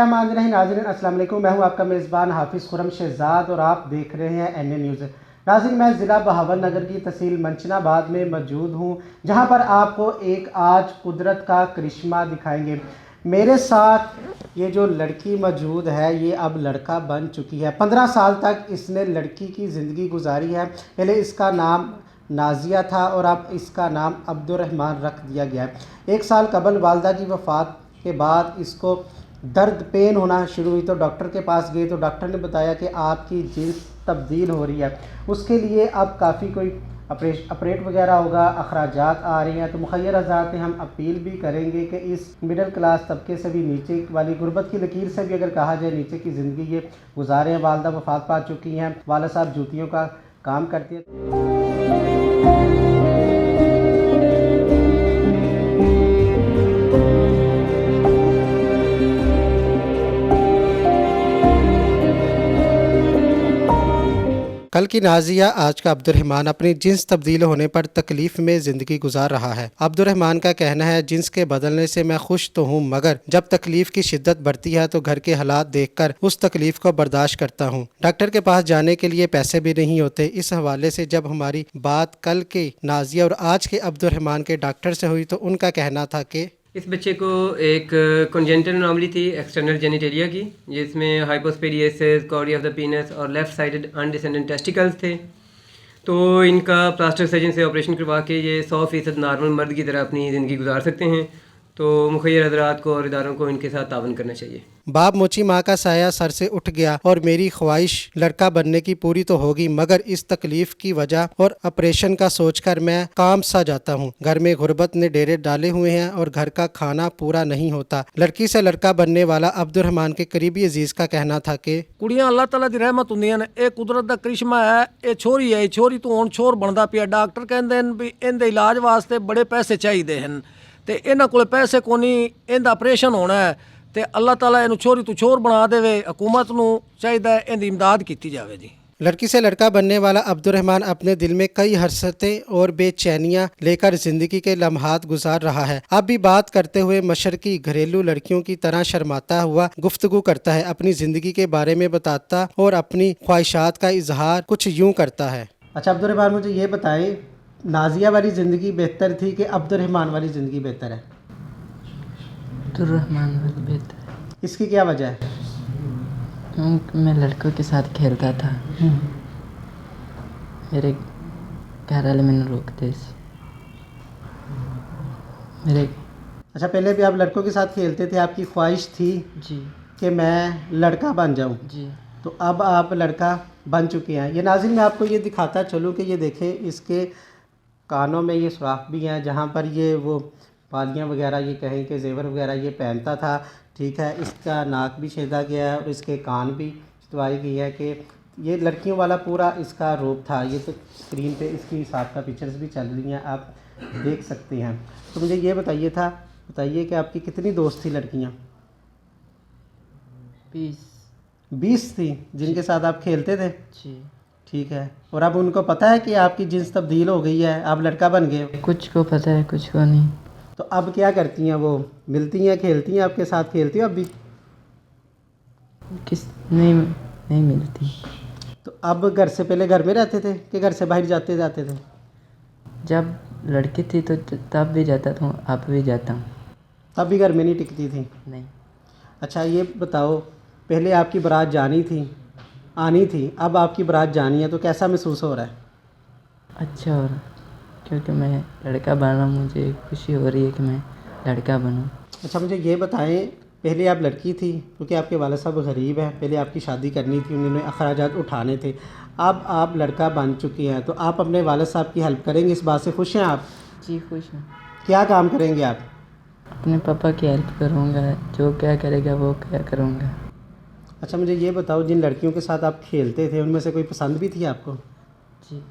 बिस्मिल्लाहिर्रहमानिर्रहीम। नाज़रीन अस्सलाम वालेकुम, मैं हूं आपका मेज़बान हाफिज़ खुरम शहजाद और आप देख रहे हैं एन ए न्यूज़। नाज़रीन, मैं ज़िला बहावल नगर की तहसील मंचनाबाद में मौजूद हूं, जहां पर आपको एक आज कुदरत का करिश्मा दिखाएंगे। मेरे साथ ये जो लड़की मौजूद है ये अब लड़का बन चुकी है। 15 साल तक इसने लड़की की ज़िंदगी गुजारी है। पहले इसका नाम नाजिया था और अब इसका नाम अब्दुर्रहमान रख दिया गया है। 1 साल कबल वालदा की वफ़ात के बाद इसको दर्द पेन होना शुरू हुई तो डॉक्टर के पास गए तो डॉक्टर ने बताया कि आपकी जिन्स तब्दील हो रही है। उसके लिए अब काफ़ी कोई ऑपरेट वगैरह होगा, अखराजात आ रही हैं। तो मुखय्यर हज़रात हम अपील भी करेंगे कि इस मिडिल क्लास तबके से भी नीचे वाली गुर्बत की लकीर से भी अगर कहा जाए नीचे की ज़िंदगी ये गुजारे हैं। वालदा वफ़ात पा चुकी हैं, वाला साहब जूतियों का काम करते हैं। कल की नाजिया आज का अब्दुर्रहमान अपनी जिन्स तब्दील होने पर तकलीफ में ज़िंदगी गुजार रहा है। अब्दुर्रहमान का कहना है, जिन्स के बदलने से मैं खुश तो हूँ, मगर जब तकलीफ की शिद्दत बढ़ती है तो घर के हालात देखकर उस तकलीफ को बर्दाश्त करता हूँ। डॉक्टर के पास जाने के लिए पैसे भी नहीं होते। इस हवाले से जब हमारी बात कल के नाजिया और आज के अब्दुर्रहमान के डॉक्टर से हुई तो उनका कहना था कि इस बच्चे को एक कंजेंटल अनोमली थी एक्सटर्नल जेनिटेलिया की, जिसमें हाइपोस्पेडियसिस, कॉर्डी ऑफ द पीनस और लेफ़्ट साइडेड अनडिसेंडेंट टेस्टिकल्स थे। तो इनका प्लास्टिक सर्जन से ऑपरेशन करवा के ये 100% नॉर्मल मर्द की तरह अपनी ज़िंदगी गुजार सकते हैं। तो मुखय्यर हज़रात को और इदारों को इनके साथ तावन करना चाहिए। बाप मोची माँ का साया सर से उठ गया और मेरी ख्वाहिश लड़का बनने की पूरी तो होगी, मगर इस तकलीफ की वजह और ऑपरेशन का सोचकर मैं काम सा जाता हूँ। घर में गुर्बत ने डेरे डाले हुए हैं और घर का खाना पूरा नहीं होता। लड़की से लड़का बनने वाला अब्दुर्रहमान के करीबी अजीज का कहना था कि कुड़ियां अल्लाह ताला दी रहमत हुंदियां ने, ये कुदरत दा करिश्मा है। ये छोरी है, छोरी तो हुण छोर बनदा पिया। डॉक्टर कहंदे ने भी इहदे इलाज वास्ते बड़े पैसे चाहिए हैं ते इन्हां कोल पैसे कोनी, इहदा ऑपरेशन होना है ते अल्लाह ताला इहनूं छोरी तो छोर बना देवे। हुकूमत नूं चाहिदा इहदी इमदाद कीती जावे जी। लड़की से लड़का बनने वाला अब्दुर्रहमान अपने दिल में कई हसरतें और बेचैनियां लेकर जिंदगी के लम्हात गुजार रहा है। अब भी बात करते हुए मशरकी घरेलू लड़कियों की तरह शर्माता हुआ गुफ्तगू करता है, अपनी जिंदगी के बारे में बताता और अपनी ख्वाहिशात का इजहार कुछ यूँ करता है। अच्छा अब्दुर्रहमान, मुझे ये बताएं, नाजिया वाली ज़िंदगी बेहतर थी कि अब्दुर्रहमान वाली ज़िंदगी बेहतर है? अब्दुर्रहमान वाली बेहतर। इसकी क्या वजह है? मैं लड़कों के साथ खेलता था, मेरे घर वाले मैंने रोकते मेरे। अच्छा, पहले भी आप लड़कों के साथ खेलते थे, आपकी ख्वाहिश थी जी कि मैं लड़का बन जाऊं, जी। तो अब आप लड़का बन चुके हैं। ये नाज़रीन मैं आपको ये दिखाता चलूं कि ये देखें, इसके कानों में ये सुराख भी हैं जहाँ पर ये वो बालियाँ वगैरह, ये कहें कि जेवर वगैरह ये पहनता था। ठीक है, इसका नाक भी छेदा गया है और इसके कान भी छुदवाई गई है कि ये लड़कियों वाला पूरा इसका रूप था। ये तो स्क्रीन पे इसकी हिसाब का पिक्चर्स भी चल रही हैं, आप देख सकते हैं। तो मुझे ये बताइए कि आपकी कितनी दोस्त थी लड़कियाँ? 20 थी जिनके साथ आप खेलते थे? जी। ठीक है, और अब उनको पता है कि आपकी जिन्स तब्दील हो गई है, आप लड़का बन गए? कुछ को पता है, कुछ को नहीं। तो अब क्या करती हैं वो? मिलती हैं, खेलती हैं, आपके साथ खेलती हो अब भी? नहीं मिलती। तो अब घर से पहले घर में रहते थे कि घर से बाहर जाते थे? जब लड़की थी तो तब भी जाता था, अब भी जाता हूँ। तब भी घर में नहीं टिकती थी? नहीं। अच्छा ये बताओ, पहले आपकी बारात आनी थी, अब आपकी बारात जानी है, तो कैसा महसूस हो रहा है? अच्छा हो रहा, क्योंकि मैं लड़का बना, मुझे खुशी हो रही है कि मैं लड़का बनूं। अच्छा मुझे ये बताएं, पहले आप लड़की थी क्योंकि आपके वालिद साहब गरीब हैं, पहले आपकी शादी करनी थी, उन्होंने अखराजात उठाने थे। अब आप लड़का बन चुकी हैं, तो आप अपने वालिद साहब की हेल्प करेंगे, इस बात से खुश हैं आप? जी खुश हूँ। क्या काम करेंगे आप? अपने पापा की हेल्प करूँगा, जो क्या करेगा वो क्या करूँगा। अच्छा मुझे ये बताओ, जिन लड़कियों के साथ आप खेलते थे उनमें से कोई पसंद भी थी आपको? जी।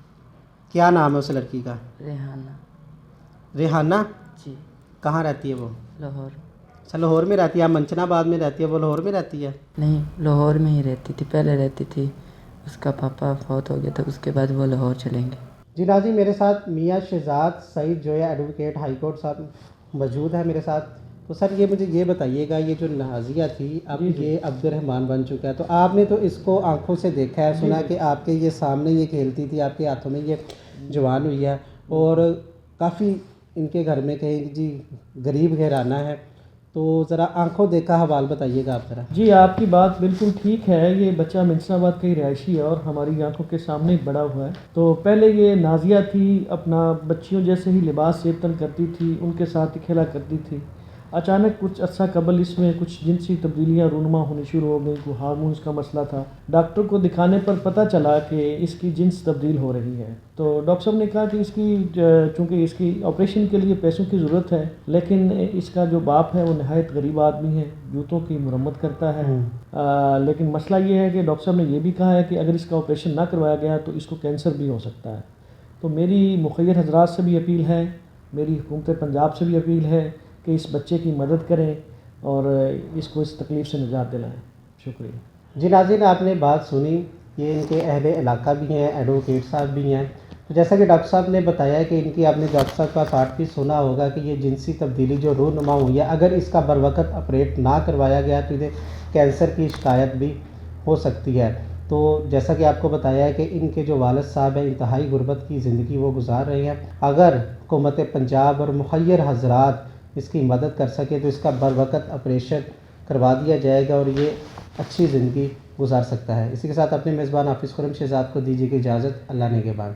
क्या नाम है उस लड़की का? रेहाना। रेहाना? जी। कहाँ रहती है वो? लाहौर। अच्छा लाहौर में रहती है, आप मंचनाबाद में रहती है, वो लाहौर में रहती है? नहीं, लाहौर में ही रहती थी, पहले रहती थी, उसका पापा फौत हो गया था, उसके बाद वो लाहौर चलेंगे। जी नाज़रीन, मेरे साथ मियाँ शहजाद सईद जो है एडवोकेट हाई कोर्ट साहब मौजूद है मेरे साथ। تو سر یہ مجھے یہ بتائیے گا، یہ جو نازیہ تھی اب یہ عبد الرحمن بن چکا ہے، تو آپ نے تو اس کو آنکھوں سے دیکھا ہے، سنا کہ آپ کے یہ سامنے یہ کھیلتی تھی، آپ کے ہاتھوں میں یہ جوان ہوئی ہے، اور کافی ان کے گھر میں کہیں جی غریب گھرانہ ہے، تو ذرا آنکھوں دیکھا حوال بتائیے گا آپ ذرا۔ جی آپ کی بات بالکل ٹھیک ہے، یہ بچہ منصر آباد کا ہی رہائشی ہے اور ہماری آنکھوں کے سامنے ہی بڑا ہوا ہے۔ تو پہلے یہ نازیہ تھی، اپنا بچیوں جیسے ہی لباس سیبتن کرتی تھی، ان کے ساتھ ہی کھیلا کرتی تھی۔ اچانک کچھ عرصہ قبل اس میں کچھ جنسی تبدیلیاں رونما ہونی شروع ہو گئیں، کوئی ہارمونز کا مسئلہ تھا۔ ڈاکٹر کو دکھانے پر پتہ چلا کہ اس کی جنس تبدیل ہو رہی ہے، تو ڈاکٹر صاحب نے کہا کہ اس کی چونکہ اس کی آپریشن کے لیے پیسوں کی ضرورت ہے، لیکن اس کا جو باپ ہے وہ نہایت غریب آدمی ہے، جوتوں کی مرمت کرتا ہے، لیکن مسئلہ یہ ہے کہ ڈاکٹر صاحب نے یہ بھی کہا ہے کہ اگر اس کا آپریشن نہ کروایا گیا تو اس کو کینسر بھی ہو سکتا ہے۔ تو میری مخیر حضرات سے بھی اپیل ہے، میری حکومت پنجاب سے بھی اپیل ہے کہ اس بچے کی مدد کریں اور اس کو اس تکلیف سے نجات دلائیں۔ شکریہ۔ جی ناظرین، آپ نے بات سنی، یہ ان کے اہل علاقہ بھی ہیں، ایڈوکیٹ صاحب بھی ہیں، تو جیسا کہ ڈاکٹر صاحب نے بتایا کہ ان کی، آپ نے ڈاکٹر صاحب کا پارٹ بھی سنا ہوگا کہ یہ جنسی تبدیلی جو رونما ہوئی ہے، اگر اس کا بروقت آپریٹ نہ کروایا گیا تو انہیں کینسر کی شکایت بھی ہو سکتی ہے۔ تو جیسا کہ آپ کو بتایا ہے کہ ان کے جو والد صاحب ہیں انتہائی غربت کی زندگی وہ گزار رہے ہیں، اگر حکومت پنجاب اور مخیر حضرات اس کی مدد کر سکے تو اس کا بروقت آپریشن کروا دیا جائے گا اور یہ اچھی زندگی گزار سکتا ہے۔ اسی کے ساتھ اپنے میزبان حافظ خرم شہزاد کو دیجیے کہ اجازت، اللہ نگہبان۔